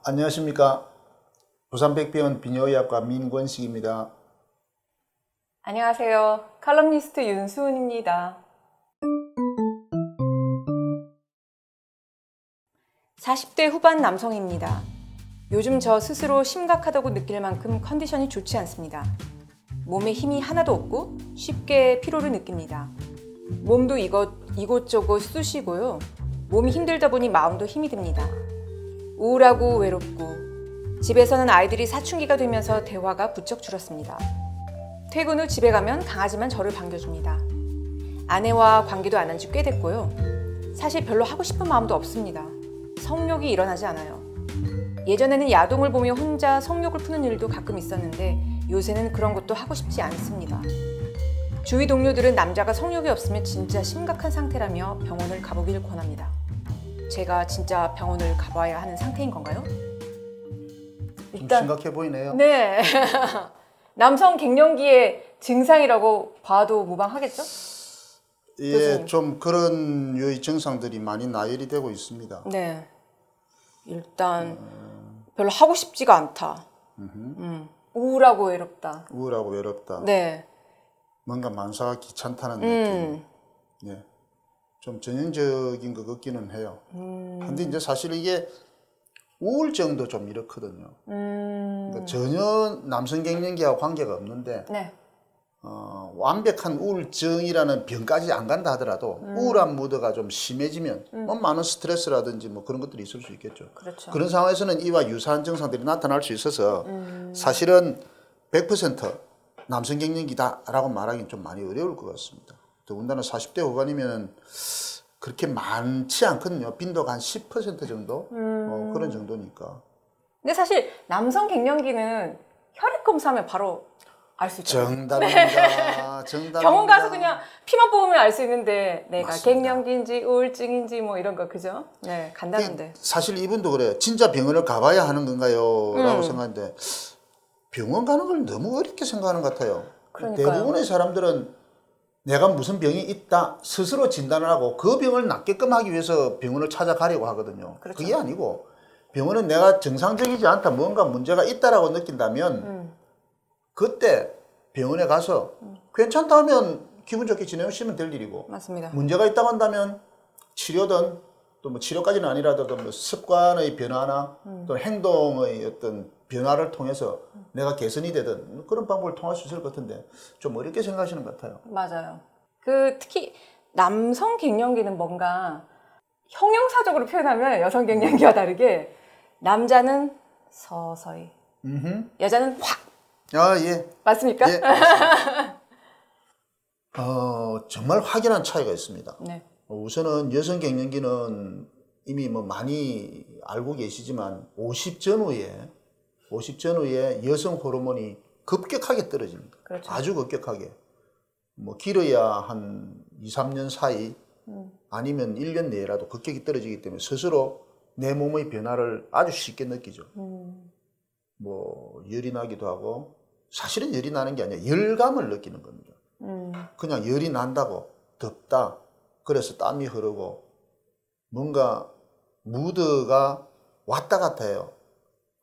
안녕하십니까. 부산백병원 비뇨의학과 민권식입니다. 안녕하세요. 칼럼니스트 윤수은입니다. 40대 후반 남성입니다. 요즘 저 스스로 심각하다고 느낄 만큼 컨디션이 좋지 않습니다. 몸에 힘이 하나도 없고 쉽게 피로를 느낍니다. 몸도 이곳저곳 쑤시고요. 몸이 힘들다 보니 마음도 힘이 듭니다. 우울하고 외롭고 집에서는 아이들이 사춘기가 되면서 대화가 부쩍 줄었습니다. 퇴근 후 집에 가면 강아지만 저를 반겨줍니다. 아내와 관계도 안 한 지 꽤 됐고요. 사실 별로 하고 싶은 마음도 없습니다. 성욕이 일어나지 않아요. 예전에는 야동을 보며 혼자 성욕을 푸는 일도 가끔 있었는데 요새는 그런 것도 하고 싶지 않습니다. 주위 동료들은 남자가 성욕이 없으면 진짜 심각한 상태라며 병원을 가보길 권합니다. 제가 진짜 병원을 가봐야 하는 상태인 건가요? 좀 심각해 보이네요. 네. 남성 갱년기의 증상이라고 봐도 무방하겠죠? 예, 좀 그런 유의 증상들이 많이 나열이 되고 있습니다. 네. 일단 별로 하고 싶지가 않다. 우울하고 외롭다. 우울하고 외롭다. 네. 뭔가 만사가 귀찮다는 느낌. 예. 좀 전형적인 것 같기는 해요. 근데 이제 사실 이게 우울증도 좀 이렇거든요. 그러니까 전혀 남성 갱년기하고 관계가 없는데 네. 완벽한 우울증이라는 병까지 안 간다 하더라도 우울한 무드가 좀 심해지면 많은 스트레스라든지 뭐 그런 것들이 있을 수 있겠죠. 그렇죠. 그런 상황에서는 이와 유사한 증상들이 나타날 수 있어서 사실은 100% 남성 갱년기다라고 말하기는 좀 많이 어려울 것 같습니다. 더군다나 40대 후반이면 그렇게 많지 않거든요. 빈도가 한 10% 정도? 그런 정도니까. 근데 사실 남성 갱년기는 혈액 검사하면 바로 알 수 있죠. 정답입니다. 네. 정답입니다. 병원 가서 그냥 피만 뽑으면 알 수 있는데 내가 맞습니다. 갱년기인지 우울증인지 뭐 이런 거 그죠? 네, 간단한데. 사실 이분도 그래요. 진짜 병원을 가봐야 하는 건가요? 라고 생각하는데 병원 가는 걸 너무 어렵게 생각하는 것 같아요. 그러니까요. 대부분의 사람들은 내가 무슨 병이 있다 스스로 진단을 하고 그 병을 낫게끔 하기 위해서 병원을 찾아가려고 하거든요. 그렇죠. 그게 아니고 병원은 내가 정상적이지 않다, 뭔가 문제가 있다라고 느낀다면 그때 병원에 가서 괜찮다 하면 기분 좋게 지내시면 될 일이고, 맞습니다. 문제가 있다고 한다면 치료든 또 뭐 치료까지는 아니라도 뭐 습관의 변화나 또 행동의 어떤 변화를 통해서 내가 개선이 되든 그런 방법을 통할 수 있을 것 같은데 좀 어렵게 생각하시는 것 같아요. 맞아요. 특히 남성 갱년기는 뭔가 형용사적으로 표현하면 여성 갱년기와 다르게 남자는 서서히, 여자는 확. 아, 예. 맞습니까? 예, 맞습니다. 정말 확연한 차이가 있습니다. 네. 우선은 여성 갱년기는 이미 뭐 많이 알고 계시지만 50 전후에 여성 호르몬이 급격하게 떨어집니다. 그렇죠. 아주 급격하게. 뭐 길어야 한 2, 3년 사이 아니면 1년 내라도 급격히 떨어지기 때문에 스스로 내 몸의 변화를 아주 쉽게 느끼죠. 뭐 열이 나기도 하고, 사실은 열이 나는 게 아니라 열감을 느끼는 겁니다. 그냥 열이 난다고, 덥다, 그래서 땀이 흐르고 뭔가 무드가 왔다 갔다 해요.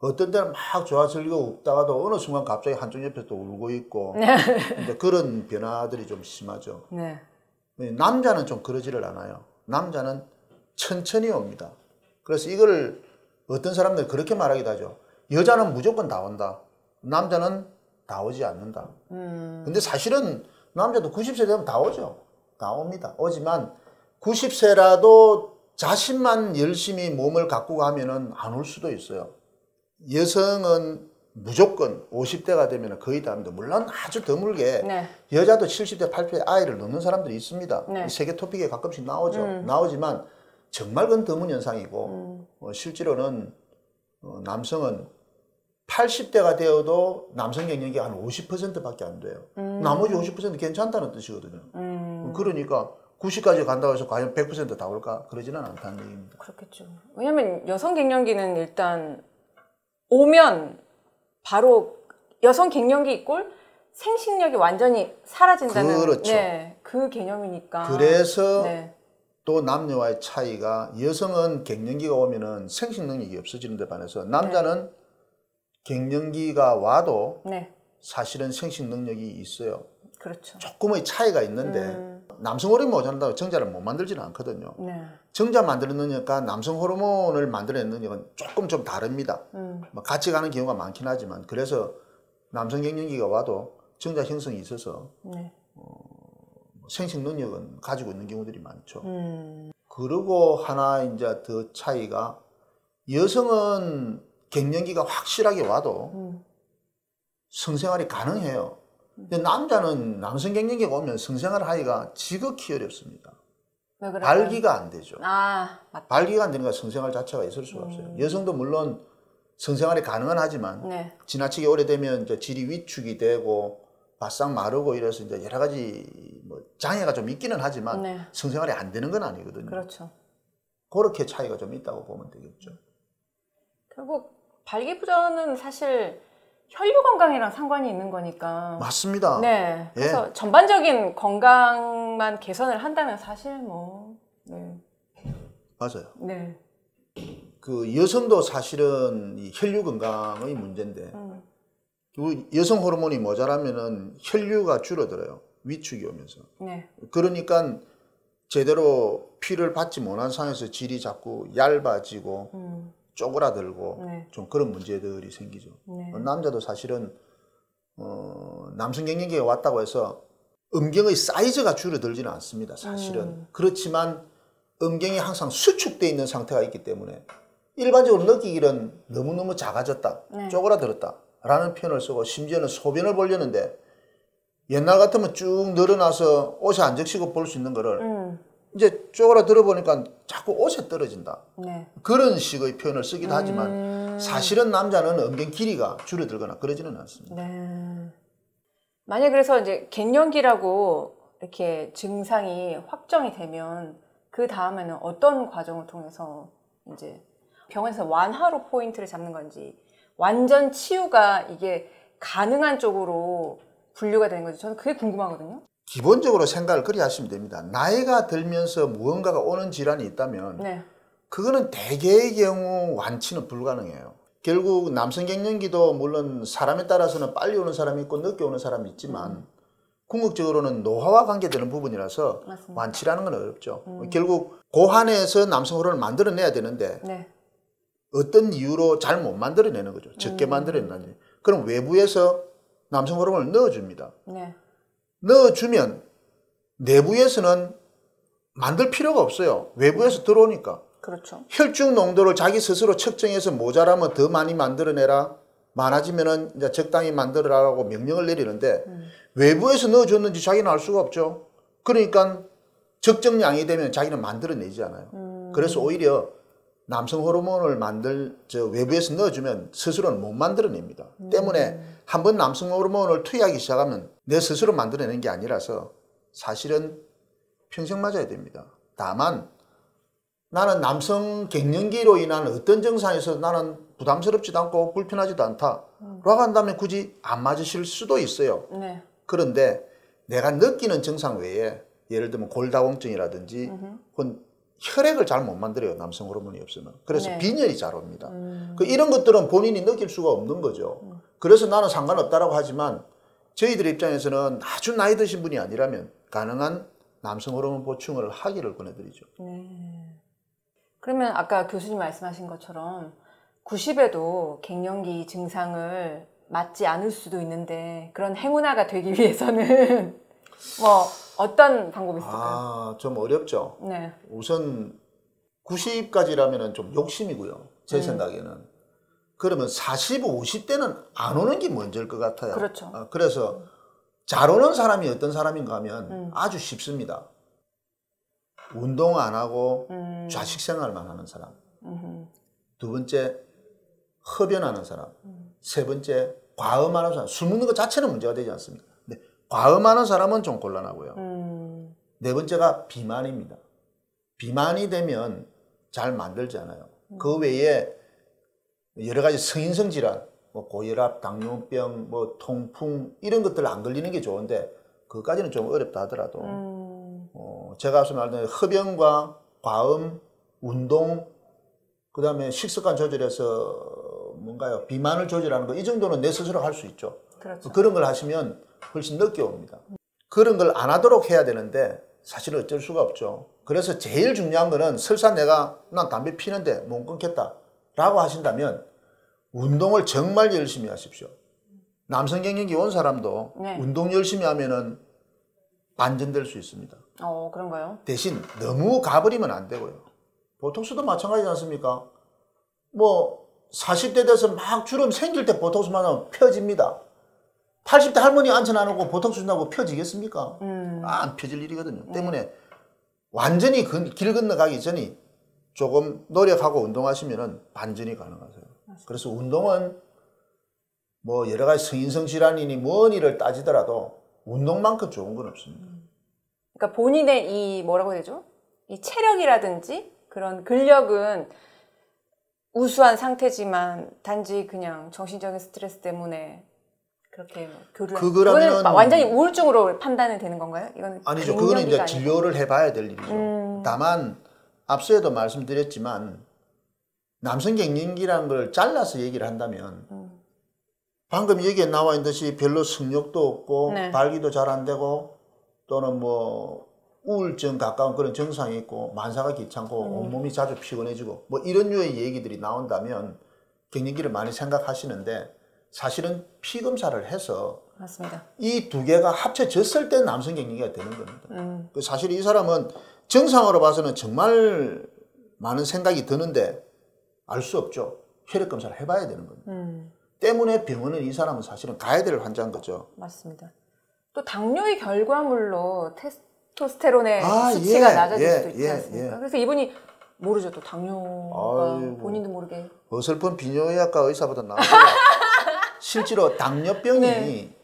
어떤 때는 막 좋아 즐거워 웃다가도 어느 순간 갑자기 한쪽 옆에서 또 울고 있고 이제 그런 변화들이 좀 심하죠. 네. 남자는 좀 그러지를 않아요. 남자는 천천히 옵니다. 그래서 이거를 어떤 사람들이 그렇게 말하기도 하죠. 여자는 무조건 다 온다. 남자는 다 오지 않는다. 근데 사실은 남자도 90세 되면 다 오죠. 다 옵니다. 오지만 90세라도 자신만 열심히 몸을 가꾸고 하면은 안 올 수도 있어요. 여성은 무조건 50대가 되면 거의 다 합니다. 물론 아주 드물게 네. 여자도 70대, 80대 아이를 낳는 사람들이 있습니다. 네. 세계 토픽에 가끔씩 나오죠. 나오지만 정말 그건 드문 현상이고 실제로는 남성은 80대가 되어도 남성 갱년기가 한 50%밖에 안 돼요. 나머지 50% 괜찮다는 뜻이거든요. 그러니까 90까지 간다고 해서 과연 100% 다 올까? 그러지는 않다는 얘기입니다. 그렇겠죠. 왜냐면 여성 갱년기는 일단 오면 바로 여성 갱년기 이꼴 생식력이 완전히 사라진다는 그렇죠. 네, 그 개념이니까. 그래서 네. 또 남녀와의 차이가 여성은 갱년기가 오면은 생식 능력이 없어지는 데 반해서 남자는 갱년기가 와도 네. 사실은 생식 능력이 있어요. 그렇죠. 조금의 차이가 있는데 남성 호르몬이 모자란다고 정자를 못 만들지는 않거든요. 네. 정자 만드는 능력과 남성 호르몬을 만드는 능력은 조금 좀 다릅니다. 뭐 같이 가는 경우가 많긴 하지만 그래서 남성 갱년기가 와도 정자 형성이 있어서 네. 생식 능력은 가지고 있는 경우들이 많죠. 그리고 하나 이제 더 차이가 여성은 갱년기가 확실하게 와도 성생활이 가능해요. 근데 남자는 남성 갱년기가 오면 성생활을 하기가 지극히 어렵습니다. 왜 그럴까요? 발기가 안 되죠. 아, 맞다. 발기가 안 되니까 성생활 자체가 있을 수가 없어요. 여성도 물론 성생활이 가능은 하지만 네. 지나치게 오래되면 이제 질이 위축이 되고 바싹 마르고 이래서 이제 여러 가지 뭐 장애가 좀 있기는 하지만 네. 성생활이 안 되는 건 아니거든요. 그렇죠. 그렇게 차이가 좀 있다고 보면 되겠죠. 결국 발기부전은 사실 혈류 건강이랑 상관이 있는 거니까. 맞습니다. 네. 그래서 예. 전반적인 건강만 개선을 한다면 사실 뭐, 네. 맞아요. 네. 그 여성도 사실은 이 혈류 건강의 문제인데 그 여성 호르몬이 모자라면은 혈류가 줄어들어요. 위축이 오면서. 네. 그러니까 제대로 피를 받지 못한 상황에서 질이 자꾸 얇아지고 쪼그라들고 네. 좀 그런 문제들이 생기죠. 네. 남자도 사실은 남성 갱년기가 왔다고 해서 음경의 사이즈가 줄어들지는 않습니다. 사실은. 그렇지만 음경이 항상 수축되어 있는 상태가 있기 때문에 일반적으로 느끼기는 너무너무 작아졌다, 네. 쪼그라들었다 라는 표현을 쓰고 심지어는 소변을 보려는데 옛날 같으면 쭉 늘어나서 옷에 안 적시고 볼 수 있는 거를 이제 쪼그라들어 보니까 자꾸 옷에 떨어진다. 네. 그런 식의 표현을 쓰기도 하지만 사실은 남자는 음경 길이가 줄어들거나 그러지는 않습니다. 네. 만약 그래서 이제 갱년기라고 이렇게 증상이 확정이 되면 그 다음에는 어떤 과정을 통해서 이제 병원에서 완화로 포인트를 잡는 건지 완전 치유가 이게 가능한 쪽으로 분류가 되는 건지 저는 그게 궁금하거든요. 기본적으로 생각을 그리 하시면 됩니다. 나이가 들면서 무언가가 오는 질환이 있다면 네. 그거는 대개의 경우 완치는 불가능해요. 결국 남성 갱년기도 물론 사람에 따라서는 빨리 오는 사람이 있고 늦게 오는 사람이 있지만 궁극적으로는 노화와 관계되는 부분이라서 맞습니다. 완치라는 건 어렵죠. 결국 고환에서 남성 호르몬을 만들어내야 되는데 네. 어떤 이유로 잘 못 만들어내는 거죠. 적게 만들어내는지. 그럼 외부에서 남성 호르몬을 넣어줍니다. 네. 넣어주면 내부에서는 만들 필요가 없어요. 외부에서 들어오니까. 그렇죠. 혈중 농도를 자기 스스로 측정해서 모자라면 더 많이 만들어내라. 많아지면은 이제 적당히 만들어라라고 명령을 내리는데 외부에서 넣어줬는지 자기는 알 수가 없죠. 그러니까 적정량이 되면 자기는 만들어내지 않아요. 그래서 오히려 남성 호르몬을 외부에서 넣어주면 스스로는 못 만들어냅니다. 때문에 한번 남성 호르몬을 투여하기 시작하면 내 스스로 만들어내는 게 아니라서 사실은 평생 맞아야 됩니다. 다만 나는 남성 갱년기로 인한 어떤 증상에서 나는 부담스럽지도 않고 불편하지도 않다라고 한다면 굳이 안 맞으실 수도 있어요. 네. 그런데 내가 느끼는 증상 외에 예를 들면 골다공증이라든지 혹은 혈액을 잘 못 만들어요. 남성 호르몬이 없으면. 그래서 네. 빈혈이 잘 옵니다. 이런 것들은 본인이 느낄 수가 없는 거죠. 그래서 나는 상관없다라고 하지만 저희들 입장에서는 아주 나이 드신 분이 아니라면 가능한 남성 호르몬 보충을 하기를 권해드리죠. 그러면 아까 교수님 말씀하신 것처럼 90에도 갱년기 증상을 맞지 않을 수도 있는데 그런 행운아가 되기 위해서는 뭐 어떤 방법이 있을까요? 좀 어렵죠. 네. 우선 90까지라면 좀 욕심이고요. 제 생각에는. 그러면 40, 50대는 안 오는 게 먼저일 것 같아요. 그렇죠. 그래서 잘 오는 사람이 어떤 사람인가 하면 아주 쉽습니다. 운동 안 하고 좌식 생활만 하는 사람. 두 번째, 흡연하는 사람. 세 번째, 과음하는 사람. 술 먹는 것 자체는 문제가 되지 않습니다. 근데 과음하는 사람은 좀 곤란하고요. 네 번째가 비만입니다. 비만이 되면 잘 만들지 않아요. 그 외에 여러 가지 성인성 질환, 뭐 고혈압, 당뇨병, 뭐 통풍 이런 것들 안 걸리는 게 좋은데 그것까지는 좀 어렵다 하더라도 제가 앞서 말한 흡연과 과음, 운동, 그 다음에 식습관 조절해서 뭔가요? 비만을 조절하는 거, 이 정도는 내 스스로 할 수 있죠. 그렇죠. 그런 걸 하시면 훨씬 늦게 옵니다. 그런 걸 안 하도록 해야 되는데 사실은 어쩔 수가 없죠. 그래서 제일 중요한 거는 설사 난 담배 피는데 못 끊겠다 라고 하신다면 운동을 정말 열심히 하십시오. 남성 갱년기 온 사람도 네. 운동 열심히 하면은 반전될 수 있습니다. 그런가요? 대신 너무 가버리면 안 되고요. 보톡스도 마찬가지지 않습니까? 뭐 40대 돼서 막 주름 생길 때 보톡스만 하면 펴집니다. 80대 할머니 앉혀놔놓고 보톡스 준다고 펴지겠습니까? 안 펴질 일이거든요. 때문에 완전히 길 건너가기 전에 조금 노력하고 운동하시면 반전이 가능하세요. 그래서 운동은 뭐 여러 가지 성인성 질환이니 뭐니를 따지더라도 운동만큼 좋은 건 없습니다. 그러니까 본인의 이 뭐라고 해야 되죠? 이 체력이라든지 그런 근력은 우수한 상태지만 단지 그냥 정신적인 스트레스 때문에 그렇게 교류를 그거라면 완전히 우울증으로 판단이 되는 건가요? 이건 아니죠. 그거는 이제 갱년기가 진료를 해봐야 될 일이죠. 다만 앞서에도 말씀드렸지만 남성 갱년기라는 걸 잘라서 얘기를 한다면 방금 얘기에 나와 있는 듯이 별로 성욕도 없고 네. 발기도 잘 안 되고 또는 뭐 우울증 가까운 그런 증상이 있고 만사가 귀찮고 온몸이 자주 피곤해지고 뭐 이런 류의 얘기들이 나온다면 갱년기를 많이 생각하시는데 사실은 피 검사를 해서 맞습니다. 이 두 개가 합쳐졌을 때 남성 갱년기가 되는 겁니다. 사실 이 사람은 정상으로 봐서는 정말 많은 생각이 드는데 알 수 없죠. 혈액 검사를 해봐야 되는 겁니다. 때문에 병원은 이 사람은 사실은 가야 될 환자인 거죠. 맞습니다. 또 당뇨의 결과물로 테스토스테론의 수치가 낮아질 수도 있지 않습니까? 그래서 이분이 모르죠. 또 당뇨가 아이고. 본인도 모르게. 어설픈 비뇨의학과 의사보다 나아요. 실제로 당뇨병이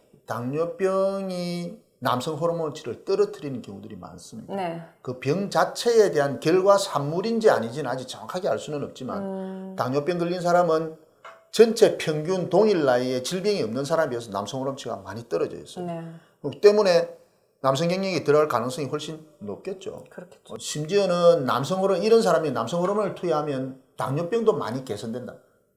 남성 호르몬치를 떨어뜨리는 경우들이 많습니다. 네. 그 병 자체에 대한 결과 산물인지 아닌지는 아직 정확하게 알 수는 없지만 당뇨병 걸린 사람은 전체 평균 동일 나이에 질병이 없는 사람에 비해서 남성 호르몬치가 많이 떨어져 있어요. 네. 그렇기 때문에 남성 갱년기 들어갈 가능성이 훨씬 높겠죠. 그렇겠죠. 심지어는 남성 호르몬 이런 사람이 남성 호르몬을 투여하면 당뇨병도 많이 개선된다.